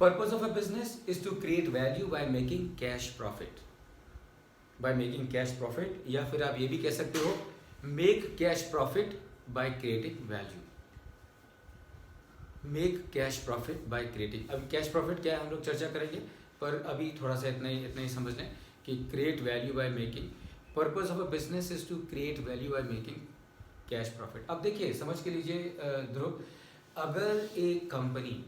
Purpose of a business is to create value by making cash profit, by making cash profit, या फिर आप ये भी कह सकते हो make cash profit by creating value, make cash profit by creating. अभी कैश प्रॉफिट क्या है हम लोग चर्चा करेंगे, पर अभी थोड़ा सा इतना ही समझ लें कि create value by making, purpose of a business is to create value by making cash profit. अब देखिए समझ के लीजिए ध्रुव, अगर एक कंपनी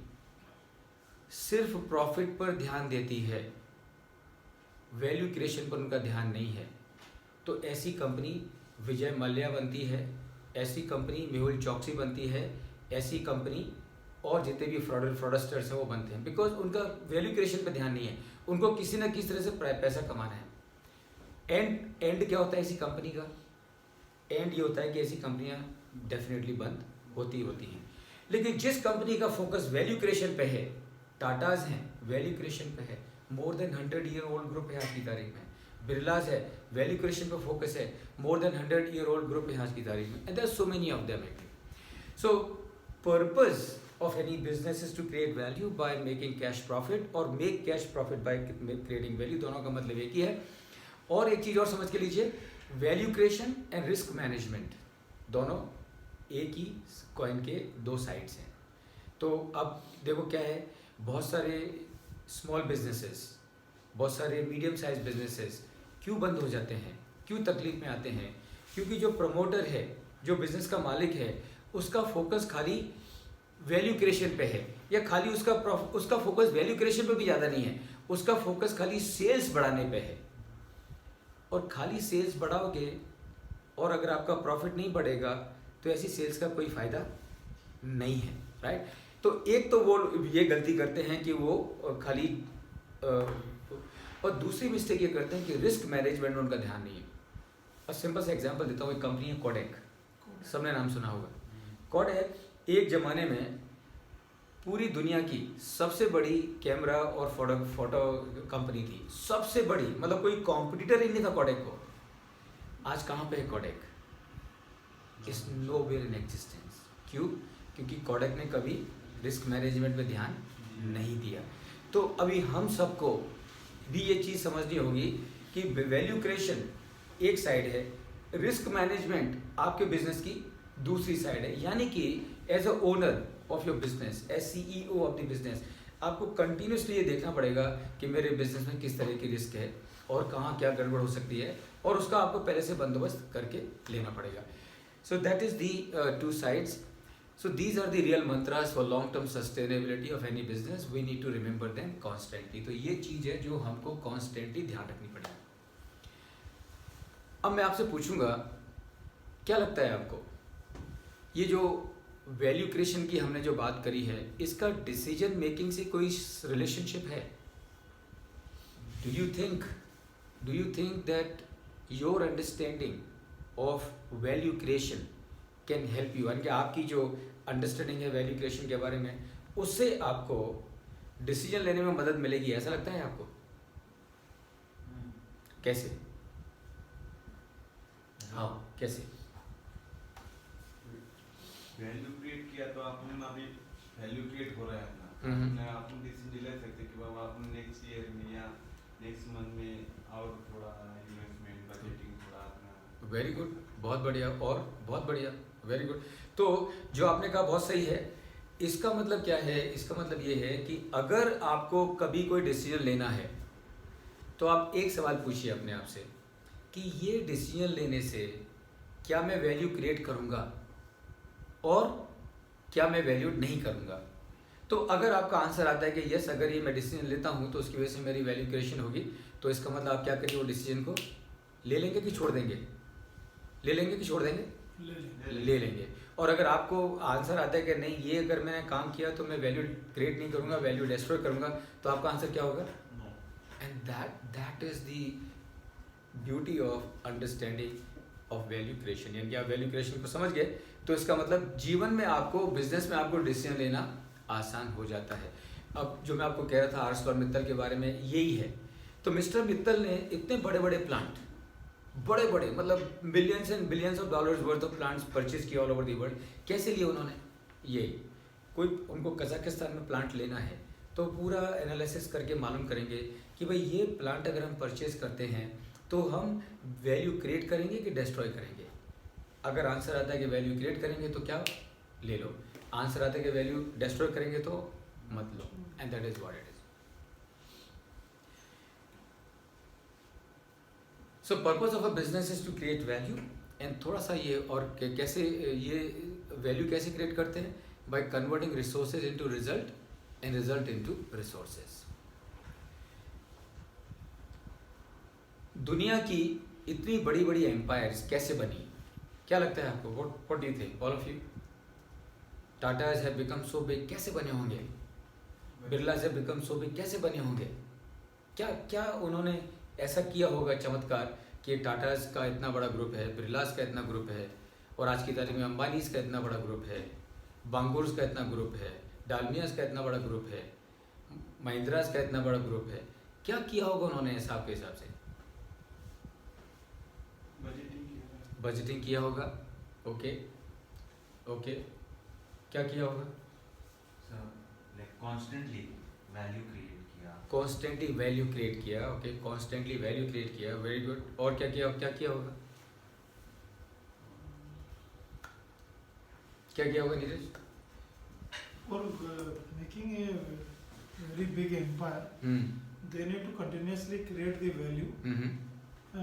सिर्फ प्रॉफिट पर ध्यान देती है, वैल्यू क्रिएशन पर उनका ध्यान नहीं है, तो ऐसी कंपनी विजय मल्ल्या बनती है, ऐसी कंपनी मेहुल चौकसी बनती है, ऐसी कंपनी और जितने भी फ्रॉडस्टर्स हैं वो बनते हैं, बिकॉज उनका वैल्यू क्रिएशन पर ध्यान नहीं है, उनको किसी ना किसी तरह से पैसा कमाना है। एंड क्या होता है ऐसी कंपनी का? एंड ये होता है कि ऐसी कंपनियां डेफिनेटली बंद होती हैं। लेकिन जिस कंपनी का फोकस वैल्यू क्रिएशन पे है, टाटाज हैं वैल्यू क्रिएशन पे है, more than 100 year old group है आज की तारीख में, बिरलाज है वैल्यू क्रिएशन पे फोकस है, more than 100 year old group है आज की तारीख में, and there are so many of them. So purpose of any business is to create value by making cash profit और make cash profit by creating value, दोनों का मतलब एक ही है। और एक चीज़ और समझ के लीजिए, value creation and risk management दोनों एक ही कॉइन के दो साइड्स हैं। तो अब देखो क्या है, बहुत सारे स्मॉल बिजनेसेस, बहुत सारे मीडियम साइज बिजनेसेस क्यों बंद हो जाते हैं, क्यों तकलीफ में आते हैं? क्योंकि जो प्रमोटर है, जो बिजनेस का मालिक है, उसका फोकस खाली वैल्यू क्रिएशन पे है, या खाली उसका फोकस वैल्यू क्रिएशन पे भी ज़्यादा नहीं है, उसका फोकस खाली सेल्स बढ़ाने पे है। और खाली सेल्स बढ़ाओगे और अगर आपका प्रॉफिट नहीं बढ़ेगा तो ऐसी सेल्स का कोई फ़ायदा नहीं है, राइट? तो एक तो वो ये गलती करते हैं कि वो खाली और दूसरी मिस्टेक ये करते हैं कि रिस्क मैनेजमेंट में उनका ध्यान नहीं है। और सिंपल सा एग्जांपल देता हूँ, एक कंपनी है कोडेक, सबने नाम सुना होगा। कोडेक एक ज़माने में पूरी दुनिया की सबसे बड़ी कैमरा और फोटो कंपनी थी, सबसे बड़ी, मतलब कोई कॉम्पिटिटर ही नहीं था कोडेक को। आज कहाँ पे है Kodak? Is nowhere in existence. क्यों? क्योंकि कोडेक ने कभी रिस्क मैनेजमेंट पे ध्यान नहीं दिया। तो अभी हम सबको भी ये चीज़ समझनी होगी कि वैल्यू क्रिएशन एक साइड है, रिस्क मैनेजमेंट आपके बिजनेस की दूसरी साइड है। यानी कि as a owner of your business, as CEO of the business, आपको कंटिन्यूसली ये देखना पड़ेगा कि मेरे बिजनेस में किस तरह की रिस्क है और कहाँ क्या गड़बड़ हो सकती है, और उसका आपको पहले से बंदोबस्त करके लेना पड़ेगा। So that is the two sides. So these are the real mantras for long-term sustainability of any business. We need to remember them constantly. तो ये चीज़ है जो हमको constantly ध्यान रखनी पड़ेगी। अब मैं आपसे पूछूंगा, क्या लगता है आपको, ये जो वैल्यू क्रिएशन की हमने जो बात करी है, इसका डिसीजन मेकिंग से कोई रिलेशनशिप है? Do you think that your understanding of value creation can help you, यानी कि आपकी जो अंडरस्टैंडिंग है वैल्यू क्रिएशन के बारे में, उससे आपको डिसीजन लेने में मदद मिलेगी, ऐसा लगता है आपको? कैसे? हाँ, कैसे? वैल्यू क्रिएट किया तो आपने अभी वैल्यू क्रिएट हो रहा है अपना, आपने डिसीजन ले सकते कि बाबा आपने नेक्स्ट ईयर में या नेक्स्ट मंथ में और थोड़ा इन्वेस्टमेंट बजटिंग थोड़ा अपना। वेरी गुड, बहुत बढ़िया, और बहुत बढ़िया, वेरी गुड। तो जो आपने कहा बहुत सही है। इसका मतलब क्या है? इसका मतलब ये है कि अगर आपको कभी कोई डिसीजन लेना है तो आप एक सवाल पूछिए अपने आप से कि ये डिसीजन लेने से क्या मैं वैल्यू क्रिएट करूँगा और क्या मैं वैल्यू नहीं करूँगा। तो अगर आपका आंसर आता है कि यस, अगर ये मैं डिसीजन लेता हूँ तो उसकी वजह से मेरी वैल्यू क्रिएशन होगी, तो इसका मतलब आप क्या करिए, वो डिसीजन को ले लेंगे कि छोड़ देंगे? ले लेंगे कि छोड़ देंगे? ले लेंगे। और अगर आपको आंसर आता है कि नहीं, ये अगर मैंने काम किया तो मैं वैल्यू क्रिएट नहीं करूँगा, वैल्यू डिस्ट्रॉय करूँगा, तो आपका आंसर क्या होगा? And that is the beauty of understanding of value creation. यानी कि आप वैल्यू क्रिएशन को समझ गए तो इसका मतलब जीवन में आपको, बिजनेस में आपको डिसीजन लेना आसान हो जाता है। अब जो मैं आपको कह रहा था आर्सलॉरमित्तल के बारे में, यही है। तो मिस्टर मित्तल ने इतने बड़े बड़े प्लांट, बड़े बड़े मतलब billions and billions of dollars worth of plants purchase किया ऑल ओवर दी वर्ल्ड। कैसे लिए उन्होंने? ये कोई उनको कजाकिस्तान में प्लांट लेना है, तो पूरा एनालिसिस करके मालूम करेंगे कि भाई ये प्लांट अगर हम परचेज करते हैं तो हम वैल्यू क्रिएट करेंगे कि डिस्ट्रॉय करेंगे। अगर आंसर आता है कि वैल्यू क्रिएट करेंगे तो क्या ले लो, आंसर आता है कि वैल्यू डिस्ट्रॉय करेंगे तो मत लो, and that is what it is. So purpose of a business is to create value, and थोड़ा सा ये और कैसे ये वैल्यू कैसे क्रिएट करते हैं, by converting resources into result and result into resources. दुनिया की इतनी बड़ी बड़ी एम्पायर्स कैसे बनी, क्या लगता है आपको? What do you think all of you? Tatas have become so big, कैसे बने होंगे? Birlas have become so big, कैसे बने होंगे? क्या क्या उन्होंने ऐसा किया होगा चमत्कार कि टाटाज का इतना बड़ा ग्रुप है, बिरलाज का इतना ग्रुप है, और आज की तारीख में अंबानीज का इतना बड़ा ग्रुप है, बांगुर्स का इतना ग्रुप है, डालमियाज का इतना बड़ा ग्रुप है, महिंद्राज का इतना बड़ा ग्रुप है। क्या किया होगा उन्होंने ऐसा आपके हिसाब से? बजटिंग किया होगा। ओके ओके, क्या किया होगा? कॉन्स्टेंटली वैल्यू क्रिएट किया। कॉन्स्टेंटली वैल्यू क्रिएट किया। ओके, कॉन्स्टेंटली वैल्यू क्रिएट किया, वेरी गुड। और क्या किया होगा? क्या किया होगा Neeraj? For making a very big empire, they need to continuously create the value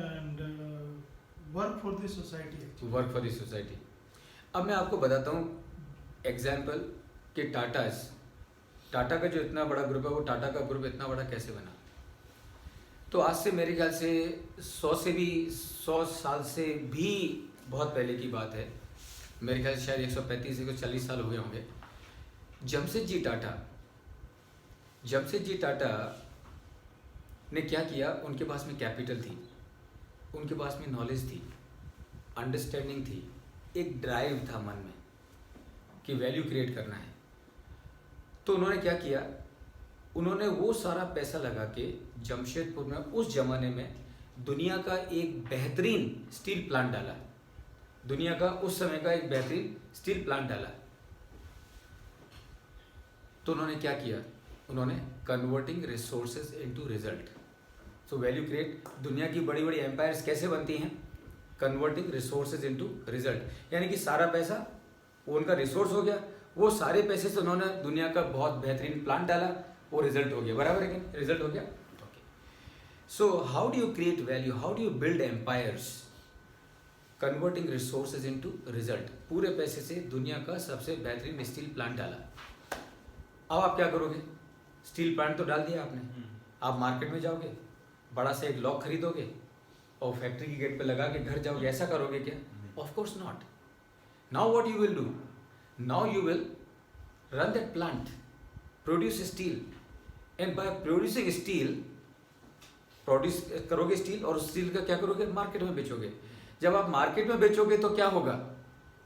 and work for the society. Work for the society. अब मैं आपको बताता हूँ एग्जाम्पल कि टाटा का जो इतना बड़ा ग्रुप है, वो टाटा का ग्रुप इतना बड़ा कैसे बना। तो आज से मेरे ख्याल से 100 साल से भी बहुत पहले की बात है, मेरे ख्याल से शायद 135 से 40 साल हो गए होंगे। जमशेदजी टाटा ने क्या किया, उनके पास में कैपिटल थी, उनके पास में नॉलेज थी, अंडरस्टैंडिंग थी, एक ड्राइव था मन में कि वैल्यू क्रिएट करना है। तो उन्होंने क्या किया, उन्होंने वो सारा पैसा लगा के जमशेदपुर में उस जमाने में दुनिया का एक बेहतरीन स्टील प्लांट डाला, दुनिया का उस समय का एक बेहतरीन स्टील प्लांट डाला। तो उन्होंने क्या किया, उन्होंने converting resources into result. So value create, दुनिया की बड़ी बड़ी एम्पायर्स कैसे बनती हैं? कन्वर्टिंग रिसोर्सेज इनटू रिजल्ट, यानी कि सारा पैसा वो उनका रिसोर्स हो गया, वो सारे पैसे से उन्होंने दुनिया का बहुत बेहतरीन प्लांट डाला, वो रिजल्ट हो गया, बराबर है कि रिजल्ट हो गया। Okay, so how do you create value, how do you build empires? Converting resources into result. पूरे पैसे से दुनिया का सबसे बेहतरीन स्टील प्लांट डाला। अब आप क्या करोगे? स्टील प्लांट तो डाल दिया आपने, आप मार्केट में जाओगे, बड़ा सा एक लॉक खरीदोगे और फैक्ट्री की गेट पे लगा के घर जाओगे, ऐसा करोगे क्या? Of course not. Now what you will do, now you will run that plant, produce steel, and by producing steel, produce करोगे स्टील, और उस स्टील का क्या करोगे? मार्केट में बेचोगे। जब आप मार्केट में बेचोगे तो क्या होगा?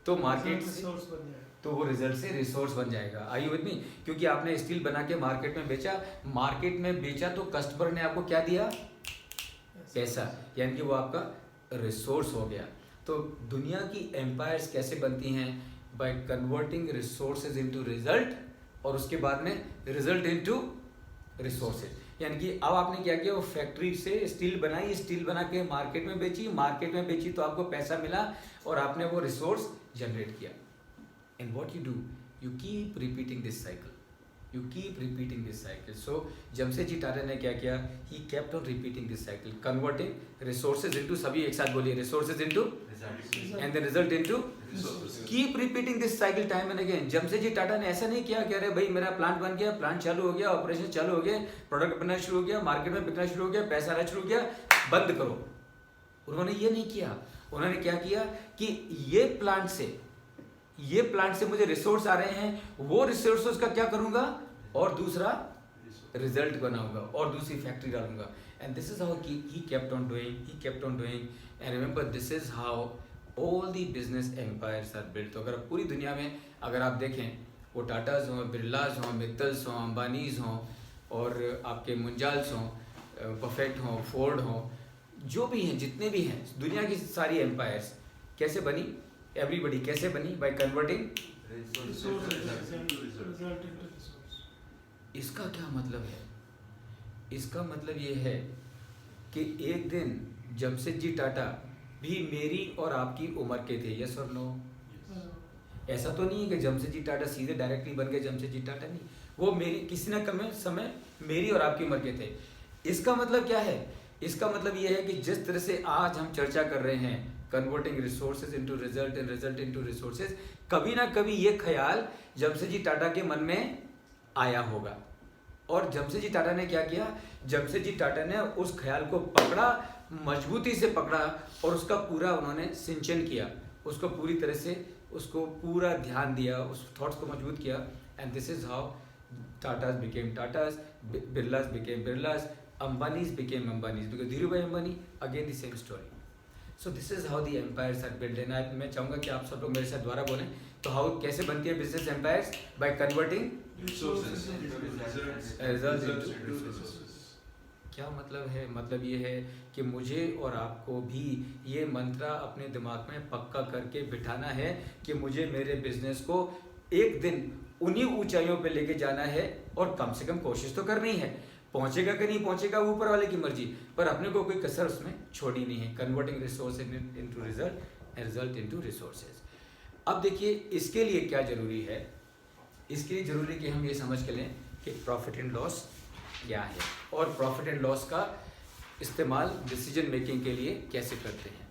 तो मार्केट रिसोर्स बन जाएगा, तो वो रिजल्ट से रिसोर्स बन जाएगा। Are you with me? क्योंकि आपने स्टील बना के मार्केट में बेचा, तो कस्टमर ने आपको क्या दिया? पैसा, यानी कि वो आपका रिसोर्स हो गया। तो दुनिया की एम्पायर्स कैसे बनती हैं? By converting resources into result, और उसके बाद में रिजल्ट इनटू रिसोर्सेज। यानी कि अब आपने क्या किया, वो फैक्ट्री से स्टील बनाई, स्टील बना के मार्केट में बेची तो आपको पैसा मिला और आपने वो रिसोर्स जनरेट किया। And what you do, you keep repeating this cycle. So Jamshedji Tata ने क्या किया? He kept on repeating this cycle, converting resources into, सभी एक साथ बोलिए, resources into and then result into resources. Keep repeating this cycle time and again. Jamshedji Tata ने ऐसा नहीं किया कि अरे भाई मेरा प्लांट बन गया, प्लांट चालू हो गया, ऑपरेशन चालू हो गया, प्रोडक्ट बनना शुरू हो गया, मार्केट में बिकना शुरू हो गया, पैसा आना शुरू हो गया, बंद करो। उन्होंने ये नहीं किया। उन्होंने क्या किया कि ये प्लांट से मुझे रिसोर्स आ रहे हैं, वो रिसोर्सेज का क्या करूंगा, और दूसरा रिजल्ट बनाऊंगा और दूसरी फैक्ट्री डालूंगा। And this is how he kept on doing and remember, this is how all the business empires are built. तो अगर पूरी दुनिया में अगर आप देखें, वो टाटाज हों, बिरलाज हों, मित्तल्स हों, अंबानीज हों, और आपके मुंजाल्स हों, बफेट हों, फोर्ड हों, जो भी हैं, जितने भी हैं, दुनिया की सारी एम्पायर्स कैसे बनी? एवरीबडी कैसे बनी? By converting resource result into resource. इसका क्या मतलब है? इसका मतलब ये है कि एक दिन जमशेदजी टाटा भी मेरी और आपकी उम्र के थे, यस और नो? ऐसा तो नहीं है कि जमशेदजी टाटा सीधे डायरेक्टली बन गए जमशेदजी टाटा, नहीं, वो मेरी किसी न कम समय मेरी और आपकी उम्र के थे। इसका मतलब क्या है? इसका मतलब ये है कि जिस तरह से आज हम चर्चा कर रहे हैं converting resources into result and result into resources, कभी ना कभी ये ख्याल जमशेदजी टाटा के मन में आया होगा। और जमशेदजी टाटा ने क्या किया? जमशेदजी टाटा ने उस ख्याल को पकड़ा, मजबूती से पकड़ा और उसका पूरा उन्होंने सिंचन किया, उसको पूरी तरह से उसको पूरा ध्यान दिया, उस थॉट्स को मजबूत किया। And this is how Tatas became Tatas, Birlas became Birlas, Ambanis became Ambanis, because Dhirubhai Ambani again the same story. So this is how the empires are build. And मैं चाहूँगा कि आप सब लोग मेरे साथ दोबारा बोलें, तो हाउ कैसे बनती है business empires? By converting Resources into results into resources। क्या मतलब है? मतलब ये है कि मुझे और आपको भी ये मंत्र अपने दिमाग में पक्का करके बिठाना है कि मुझे मेरे बिजनेस को एक दिन उन्हीं ऊंचाइयों पे लेके जाना है, और कम से कम कोशिश तो करनी है। पहुंचेगा कि नहीं पहुंचेगा ऊपर वाले की मर्जी, पर अपने को कोई कसर उसमें छोड़ी नहीं है। Converting resource into result, result into resources. अब देखिए इसके लिए क्या जरूरी है? इसके लिए जरूरी कि हम ये समझ के लें कि प्रॉफिट एंड लॉस क्या है, और प्रॉफिट एंड लॉस का इस्तेमाल डिसीजन मेकिंग के लिए कैसे करते हैं।